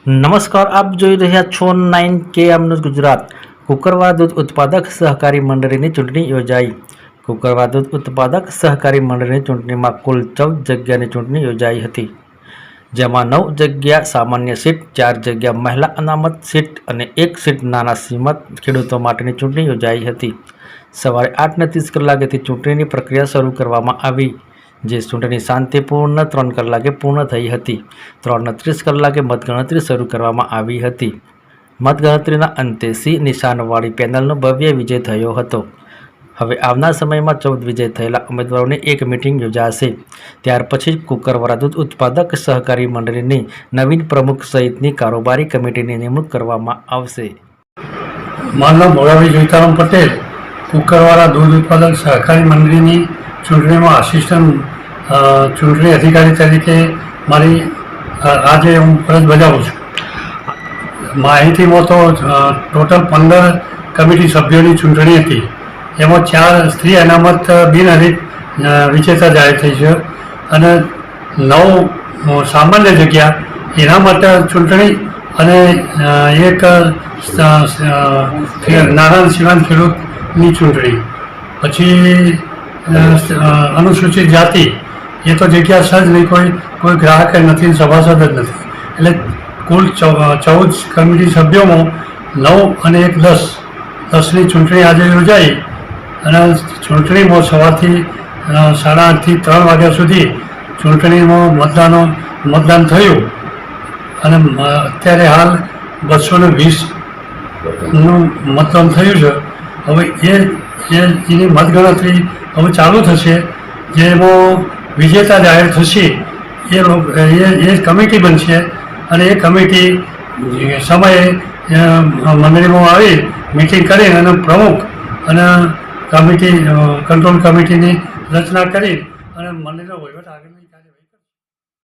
નમસ્કાર, આપ જોઈ રહ્યા છો 9KM ન્યૂઝ ગુજરાત. કુકરવા દૂધ ઉત્પાદક સહકારી મંડળીની ચૂંટણી યોજાઈ. કુકરવા દૂધ ઉત્પાદક સહકારી મંડળીની ચૂંટણીમાં કુલ 14 જગ્યાની ચૂંટણી યોજાઈ હતી, જેમાં 9 જગ્યા સામાન્ય સીટ, 4 જગ્યા મહિલા અનામત સીટ અને 1 સીટ નાના સીમત ખેડૂતો માટેની ચૂંટણી યોજાઈ હતી. સવારે 8:30 કલાકેથી ચૂંટણીની પ્રક્રિયા શરૂ કરવામાં આવી, જે ચૂંટણી શાંતિપૂર્ણ 3 કલાકે પૂર્ણ થઈ હતી. 3:30 કલાકે મતગણતરી શરૂ કરવામાં આવી હતી. મતગણતરીના અંતે સી નિશાનવાળી પેનલનો ભવ્ય વિજય થયો હતો. હવે આવનાર સમયમાં 14 વિજય થયેલા ઉમેદવારોની એક મિટિંગ યોજાશે. ત્યાર પછી કુકરવાડા દૂધ ઉત્પાદક સહકારી મંડળીની નવીન પ્રમુખ સહિતની કારોબારી કમિટીની નિમણૂક કરવામાં આવશે. મારું નામ મોરારી જોઈતારામ પટેલ, કુકરવાડા દૂધ ઉત્પાદક સહકારી મંડળીની ચૂંટણીમાં આસિસ્ટન્ટ ચૂંટણી અધિકારી તરીકે મારી આજે હું ફરજ બજાવું છું. માહિતીમાં તો ટોટલ 15 કમિટી સભ્યોની ચૂંટણી હતી. એમાં 4 સ્ત્રી અનામત બિનહરીફ વિજેતા જાહેર થઈ છે અને 9 સામાન્ય જગ્યા ઇનામત ચૂંટણી અને 1 નાના સીમાંત ખેડૂતની ચૂંટણી. પછી અનુસૂચિત જાતિ એ તો જગ્યા સજ નહીં, કોઈ ગ્રાહક નથી, સભાસદ જ નથી. એટલે કુલ 14 કમિટી સભ્યોમાં 9 અને 1 10ની ચૂંટણી આજે યોજાઈ અને ચૂંટણીમાં સવારથી 8:30 થી 3 વાગ્યા સુધી ચૂંટણીમાં મતદાન થયું અને અત્યારે હાલ 220નું મતદાન થયું છે. હવે એની મતગણતરી હવે ચાલુ થશે, જેમાં વિજેતા જાહેર થશે. એ કમિટી બનશે અને એ કમિટી સમયે મંડળીમાં આવી મિટિંગ કરી અને પ્રમુખ અને કમિટી કંટ્રોલ કમિટીની રચના કરી અને મંડળીનો વહીવટ આગળ